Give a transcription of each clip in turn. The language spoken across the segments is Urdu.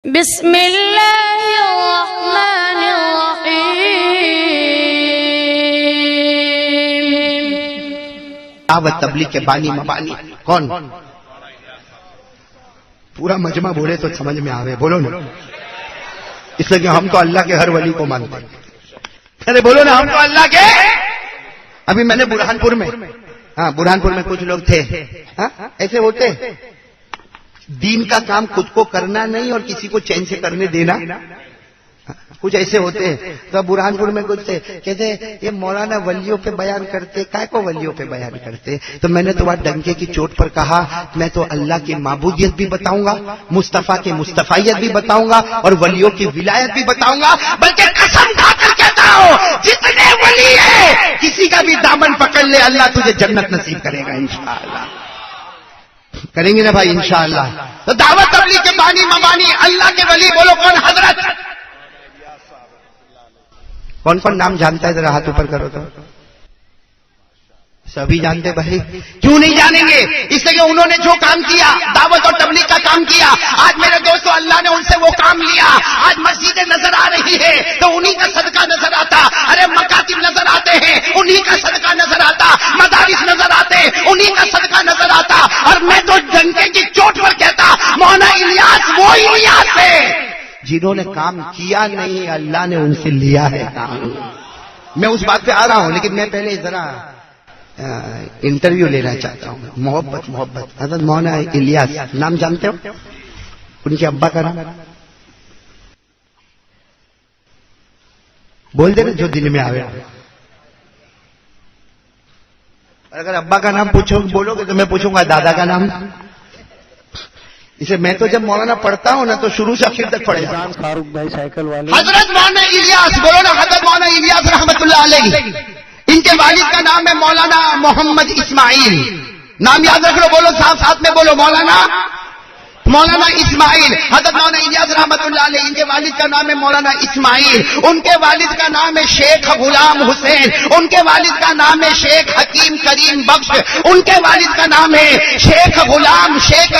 بسم اللہ الرحمن الرحیم۔ دعوت تبلیغ کے بانی مبانی کون؟ پورا مجمع بولے تو سمجھ میں آوے، بولو نا، اس لیے کہ ہم تو اللہ کے ہر ولی کو مانتے ہیں۔ ارے بولو نا، ہم تو اللہ کے۔ ابھی میں نے برہانپور میں میں کچھ لوگ تھے، ایسے ہوتے دین کا کام خود کو کرنا نہیں اور کسی کو چین سے کرنے دینا، کچھ ایسے ہوتے ہیں۔ تو برہانپور میں کچھ تھے، کہتے یہ مولانا ولیوں پہ بیان کرتے، کائے کو ولیوں پہ بیان کرتے؟ تو میں نے تو وہاں ڈنکے کی چوٹ پر کہا، میں تو اللہ کی معبودیت بھی بتاؤں گا، مصطفیٰ کی مصطفیت بھی بتاؤں گا، اور ولیوں کی ولایت بھی بتاؤں گا، بلکہ قسم کھا کر کہتا ہوں جتنے ولی ہیں کسی کا بھی دامن پکڑ لے، اللہ تجھے جنت نصیب کرے گا انشاءاللہ۔ کریں گے نا بھائی انشاءاللہ؟ تو دعوت تبلیغ کے بانی مبانی اللہ کے ولی بولو کون؟ حضرت کون کون نام جانتا ہے؟ ذرا ہاتھ اوپر کرو تو سبھی جانتے بھائی، کیوں نہیں جانیں گے؟ اس لیے کہ انہوں نے جو کام کیا، دعوت اور تبلیغ کا کام کیا، آج میرے دوستو اللہ نے ان سے وہ کام لیا، آج مسجدیں نظر آ رہی ہے تو انہی کا صدقہ نظر آتا، ارے مکاتب نظر آتے ہیں انہی کا صدقہ نظر آتا، مدارس نظر آتے انہی کا صدقہ نظر آتا۔ اور میں تو ڈنکے کی چوٹ پر کہتا مولانا الیاس وہ الیاس ہے جنہوں نے کام کیا نہیں، اللہ نے ان سے لیا ہے کام۔ میں اس بات پہ آ رہا ہوں، لیکن میں پہلے ذرا انٹرویو لینا چاہتا ہوں۔ محبت حضرت مولانا الیاس نام جانتے ہو؟ ان کے ابا کا نام بول دے جو دل میں آوے۔ اگر ابا کا نام بولو گے تو میں پوچھوں گا دادا کا نام۔ اسے میں تو جب مولانا پڑھتا ہوں نا تو شروع سے آخر تک پڑھ جاتا ہوں۔ فاروق بھائی سائیکل والے حضرت مولانا الیاس بولو نا، حضرت مولانا الیاس رحمت اللہ علیہ، ان کے والد کا نام ہے مولانا محمد اسماعیل۔ نام یاد رکھ لو، بولو ساتھ میں بولو، مولانا اسماعیل۔ حضرت مولانا الیاس رحمت اللہ علیہ، ان کے والد کا نام ہے مولانا اسماعیل، ان کے والد کا نام ہے شیخ غلام حسین، ان کے والد کا نام ہے شیخ حکیم کریم بخش، ان کے والد کا نام ہے شیخ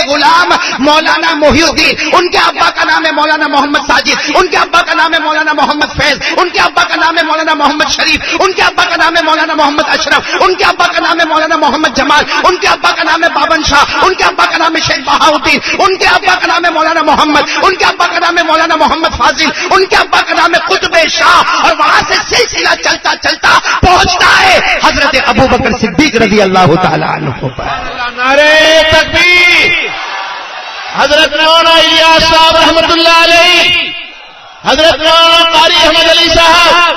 غلام مولانا محی الدین، ان کے ابا کا نام ہے مولانا محمد ساجد، ان کے ابا کا نام ہے مولانا محمد فیض، ان کے ابا کا نام ہے مولانا محمد شریف، ان کے ابا کا نام ہے مولانا محمد اشرف، ان کے ابا کا نام ہے مولانا محمد جمال، ان کے ابا کا نام ہے بابن شاہ، ان کے ابا کا نام ہے شیخ بہاؤدین، ان کے ابا کا نام ہے مولانا محمد، ان کے ابا کا نام ہے مولانا محمد فاضل، ان کے ابا کا نام ہے قطب شاہ، اور وہاں سے سلسلہ چلتا چلتا پہنچتا ہے حضرت ابوبکر صدیق رضی اللہ تعالی عنہ پر۔ نعرہ تکبیر! حضرت مولانا الیاس صاحب رحمت اللہ علیہ، حضرت مولانا قاری احمد علی صاحب۔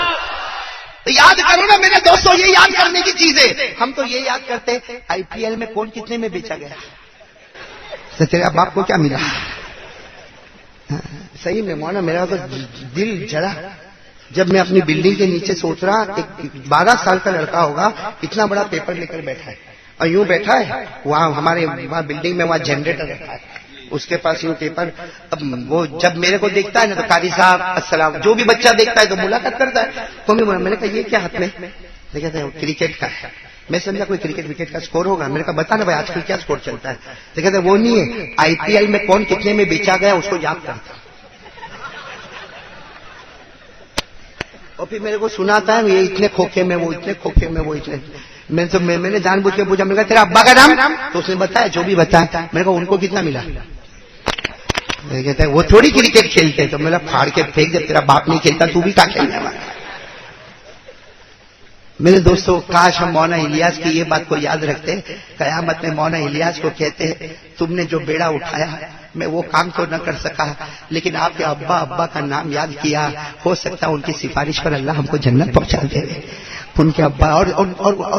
تو یاد کرو نا میرے دوستو، یہ یاد کرنے کی چیز ہے۔ ہم تو یہ یاد کرتے آئی پی ایل میں کون کتنے میں بیچا گیا، تو تیرے باپ کو کیا ملا۔ صحیح میں مولانا میرا تو دل جڑا جب میں اپنی بلڈنگ کے نیچے سوچ رہا، ایک 12 سال کا لڑکا ہوگا، اتنا بڑا پیپر لے کر بیٹھا ہے، اور یوں بیٹھا ہے وہاں ہمارے وہاں بلڈنگ میں، وہاں جنریٹر رکھا ہے، اس کے پاس یوں پیپر۔ اب وہ جب میرے کو دیکھتا ہے نا تو قاری صاحب السلام، جو بھی بچہ دیکھتا ہے تو ملاقات کرتا ہے، تو میں نے کہا یہ کیا ہاتھ میں؟ کہتے ہیں کرکٹ کا ہے۔ میں سمجھا کوئی کرکٹ وکٹ کا سکور ہوگا، میں نے کہا بتا نا بھائی آج کل کیا سکور چلتا ہے؟ تو کہتے ہیں وہ نہیں ہے، آئی پی ایل میں کون کتنے میں بیچا گیا اس کو یاد کرتا۔ اور پھر میرے کو سناتا ہے یہ اتنے کھوکھے میں، وہ اتنے کھوکھے میں، وہ اتنے۔ میں نے جان بوجھ کے پوچھا، میں نے کہا تیرا ابا کا نام؟ تو اس نے بتایا جو بھی بتایا۔ میں نے کہا ان کو کتنا ملا؟ کہتا ہے وہ تھوڑی کرکٹ کھیلتے، تو میں نے پھاڑ کے پھینک دے، تیرا باپ نہیں کھیلتا تو بھی کیا کھیلنے والا۔ میرے دوستو کاش ہم مولانا الیاس کی یہ بات کو یاد رکھتے، قیامت میں مولانا الیاس کو کہتے تم نے جو بیڑا اٹھایا میں وہ کام تو نہ کر سکا، لیکن آپ کے ابا کا نام یاد کیا، ہو سکتا ہے ان کی سفارش پر اللہ ہم کو جنت پہنچا دے۔ ان کے ابا اور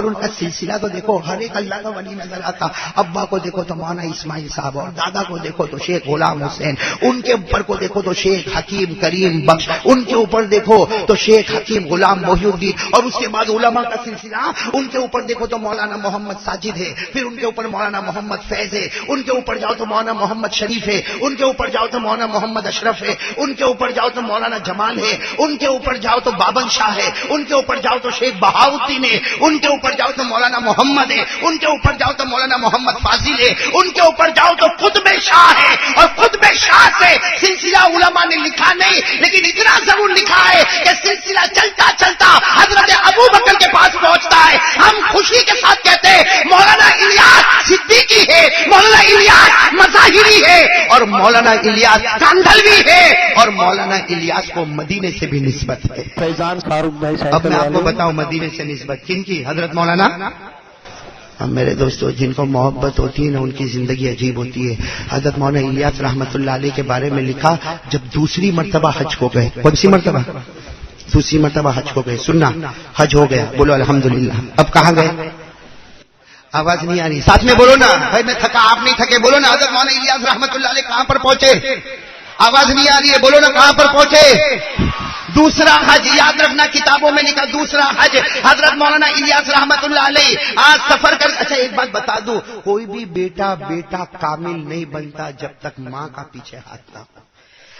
ان کا سلسلہ تو دیکھو، ہر ایک اللہ کا ولی نظر آتا۔ ابا کو دیکھو تو مولانا اسماعیل صاحب، اور دادا کو دیکھو تو شیخ غلام حسین، ان کے اوپر کو دیکھو تو شیخ حکیم کریم بخش، ان کے اوپر دیکھو تو شیخ حکیم غلام محی الدین، اور اس کے بعد علماء کا سلسلہ، ان کے اوپر دیکھو تو مولانا محمد ساجد ہے، پھر ان کے اوپر مولانا محمد فیض ہے، ان کے اوپر جاؤ تو مولانا محمد شریف ہے، ان کے اوپر جاؤ تو مولانا محمد اشرف ہے، ان کے اوپر جاؤ تو مولانا جمال ہے، ان کے اوپر جاؤ تو بابن شاہ ہے، ان کے اوپر جاؤ تو شیخ بہاؤتی نے، ان کے اوپر جاؤ تو مولانا محمد ہے، ان کے اوپر جاؤ تو مولانا محمد فاضل ہے، ان کے اوپر جاؤ تو قطب شاہ ہے، اور قطب شاہ سے سلسلہ علماء نے لکھا نہیں، لیکن اتنا ضرور لکھا ہے کہ سلسلہ چلتا چلتا حضرت ابو بکر کے پاس پہنچتا ہے۔ ہم خوشی کے ساتھ کہتے ہیں مولانا الیاس صدیقی ہے، مولانا الیاس مظاہری ہے، اور مولانا الیاس کاندھلوی ہے، اور مولانا الیاس کو مدینے سے بھی نسبت ہے۔ فیضان فاروق بھائی اب میں آپ کو بتاؤں مدینے سے نسبت کن کی؟ حضرت مولانا۔ اب میرے دوستو جن کو محبت ہوتی ہے نا ان کی زندگی عجیب ہوتی ہے۔ حضرت مولانا الیاس رحمت اللہ علیہ کے بارے میں لکھا جب دوسری مرتبہ حج کو گئے، کون سی مرتبہ؟ دوسری مرتبہ حج کو گئے، سننا حج ہو گیا، بولو الحمدللہ۔ اب کہاں گئے؟ آواز نہیں آ رہی، ساتھ میں بولو نا بھائی، میں تھکا آپ نہیں تھکے، بولو نا حضرت مولانا الیاس رحمت اللہ علیہ کہاں پر پہنچے؟ آواز نہیں آ رہی ہے، بولو نا کہاں پر پہنچے؟ دوسرا حج، یاد رکھنا کتابوں میں لکھا دوسرا حج حضرت مولانا الیاس رحمت اللہ علیہ آج سفر کر۔ اچھا ایک بات بتا دوں، کوئی بھی بیٹا کامل نہیں بنتا جب تک ماں کا پیچھے ہاتھ نہ ہو۔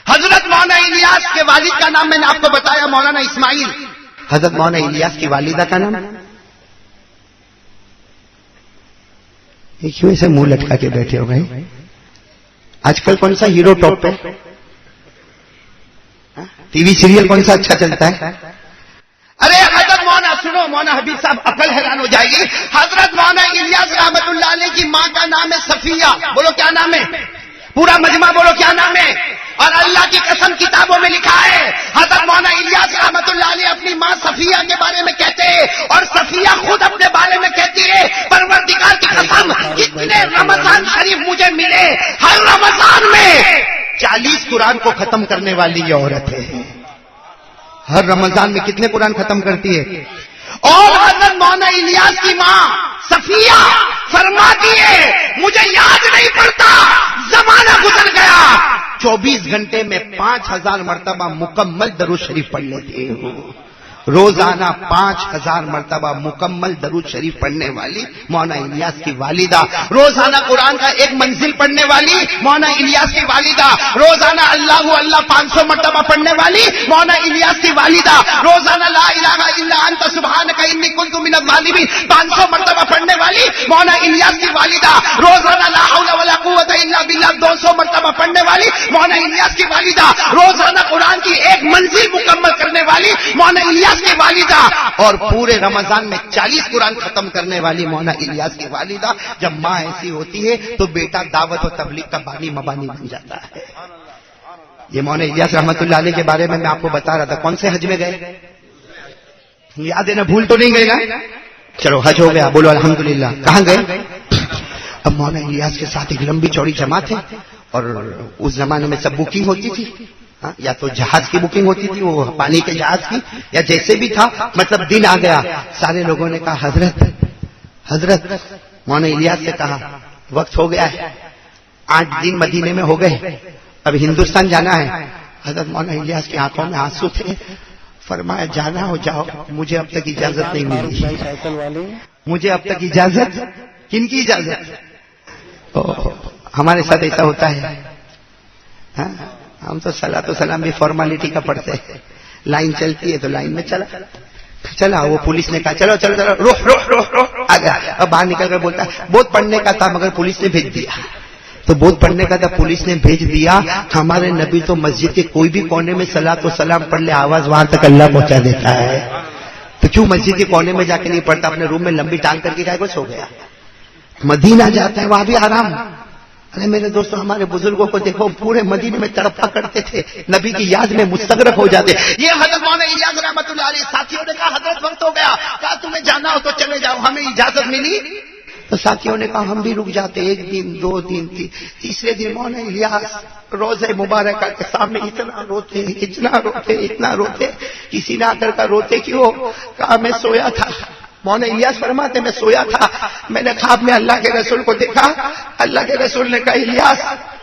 حضرت مولانا الیاس کے والد کا نام میں نے آپ کو بتایا مولانا اسماعیل، حضرت مولانا الیاس کی والدہ کا نام؟ کیوں اسے منہ لٹکا کے بیٹھے ہو گئے؟ آج کل کون سا ہیرو ٹاپ پہ؟ ٹی وی سیریل کون سا اچھا چلتا ہے؟ ارے حضرت مولانا سنو، مولانا حبیب صاحب عقل حیران ہو جائے گی۔ حضرت مولانا الیاس رحمت اللہ علیہ کی ماں کا نام ہے صفیہ، بولو کیا نام ہے؟ پورا مجمع بولو کیا نام ہے؟ اور اللہ کی قسم کتابوں میں لکھا ہے حضرت مولانا الیاس رحمت اللہ علیہ اپنی ماں صفیہ کے بارے میں کہتے ہیں، اور صفیہ خود اپنے بارے میں کہتی ہے پروردگار کی قسم کتنے رمضان شریف مجھے ملے، ہر رمضان میں 40 قرآن کو ختم کرنے والی یہ عورت ہے۔ ہر رمضان میں کتنے قرآن ختم کرتی ہے؟ اور حضرت مولانا الیاس کی ماں صفیہ فرماتی ہے مجھے یاد نہیں پڑتا، زمانہ گزر گیا، 24 گھنٹے میں 5000 مرتبہ مکمل درود شریف پڑھ لیتے ہو۔ روزانہ 5000 مرتبہ مکمل درود شریف پڑھنے والی مولانا الیاس کی والدہ، روزانہ قرآن کا ایک منزل پڑھنے والی مولانا الیاس کی والدہ، روزانہ اللہ اللہ 500 مرتبہ پڑھنے والی مولانا الیاس کی والدہ، روزانہ لا الہ الا انت سبحانک انی کنت من الظالمین 500 مرتبہ پڑھنے والی مولانا الیاس کی والدہ، روزانہ لا حول ولا قوت الا باللہ 200 مرتبہ پڑھنے والی مولانا الیاس کی والدہ، روزانہ قرآن کی ایک منزل مکمل کرنے والی مولانا الیاس کی والدہ، اور پورے رمضان میں 40 قرآن ختم کرنے والی مولانا الیاس کی والدہ۔ جب ماں ایسی ہوتی ہے تو بیٹا دعوت و تبلیغ کا بانی مبانی بن جاتا ہے۔ یہ مولانا الیاس رحمت اللہ علیہ کے بارے میں آپ کو بتا رہا تھا۔ کون سے حج میں گئے؟ یاد ہے نا؟ بھول تو نہیں گئے نا؟ چلو حج ہو گیا، بولو الحمدللہ۔ کہاں گئے؟ اب مولانا الیاس کے ساتھ ایک لمبی چوڑی جماعت ہے، اور اس زمانے میں سب بکنگ ہوتی تھی، یا تو جہاز کی بکنگ ہوتی تھی، وہ پانی کے جہاز کی، یا جیسے بھی تھا، مطلب دن آ گیا، سارے لوگوں نے کہا حضرت مولانا الیاس سے کہا وقت ہو گیا ہے، 8 دن مدینے میں ہو گئے، اب ہندوستان جانا ہے۔ حضرت مولانا الیاس کی آنکھوں میں آنسو تھے، فرمایا جانا ہو جاؤ، مجھے اب تک اجازت نہیں ملی، مجھے اب تک اجازت، کن کی اجازت؟ ہمارے ساتھ ایسا ہوتا ہے، ہم تو صلاۃ و سلام بھی فارمالٹی کا پڑھتے ہیں، لائن چلتی ہے تو لائن میں چلا، وہ پولیس نے کہا چلو چلو چلو روح آ گیا، اب باہر نکل کر بولتا ہے بہت پڑھنے کا تھا مگر پولیس نے بھیج دیا، تو بہت پڑھنے کا تھا پولیس نے بھیج دیا۔ ہمارے نبی تو مسجد کے کوئی بھی کونے میں صلاۃ و سلام پڑھ لے آواز وہاں تک اللہ پہنچا دیتا ہے، تو کیوں مسجد کے کونے میں جا کے نہیں پڑھتا؟ اپنے روم میں لمبی ٹانگ کر کے کہا سو گیا۔ مدینہ جاتا ہے وہاں بھی آرام۔ ارے میرے دوستوں ہمارے بزرگوں کو دیکھو، پورے مدینے میں تڑپا کرتے تھے، نبی کی یاد میں مستغرق ہو جاتے۔ یہ حضرت مولانا الیاس رحمت اللہ علیہ ساتھیوں نے کہا حضرت وقت ہو گیا، کہا تمہیں جانا ہو تو چلے جاؤ، ہمیں اجازت ملی تو ساتھیوں نے کہا ہم بھی رک جاتے، 1 دن 2 دن، تیسرے دن مولانا الیاس روزہ مبارکہ کے سامنے اتنا روتے، کسی نے آ کر کہا روتے کیوں؟ کہا میں سویا تھا۔ مولانا الیاس فرماتے میں سویا تھا، میں نے خواب میں اللہ کے رسول کو دیکھا، اللہ کے رسول نے کہا الیاس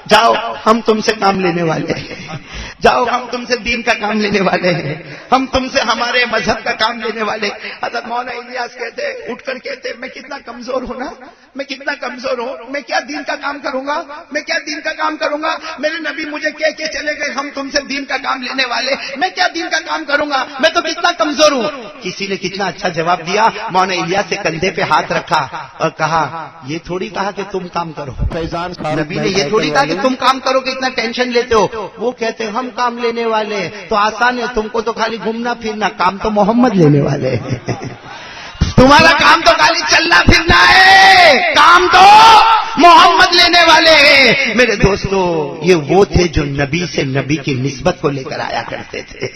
جاؤ ہم تم سے کام لینے والے ہیں۔ جاؤ ہم تم سے دین کا کام لینے والے ہیں، ہم تم سے ہمارے مذہب کا کام لینے والے۔ حضرت مولانا الیاس کہتے اٹھ کر کہتے میں کتنا کمزور ہوں نا، میں کتنا کمزور ہوں، میں کیا دین کا کام کروں گا، میں کیا دین کا کام کروں گا، میرے نبی مجھے کہہ کے چلے گئے ہم تم سے دین کا کام لینے والے، میں کیا دین کا کام کروں گا، میں تو کتنا کمزور ہوں۔ کسی نے کتنا اچھا جواب دیا، مولانا الیاس سے کندھے پہ ہاتھ رکھا اور کہا یہ تھوڑی کہا کہ تم کام کرو، نبی نے یہ تھوڑی کہا کہ تم کام کرو کہ اتنا ٹینشن لیتے ہو، وہ کہتے ہم کام لینے والے ہیں تو آسان ہے، تم کو تو خالی گھومنا پھرنا، کام تو محمد لینے والے ہیں، تمہارا کام تو خالی چلنا پھرنا ہے، کام تو محمد لینے والے ہیں۔ میرے دوستو یہ وہ تھے جو نبی سے نبی کی نسبت کو لے کر آیا کرتے تھے۔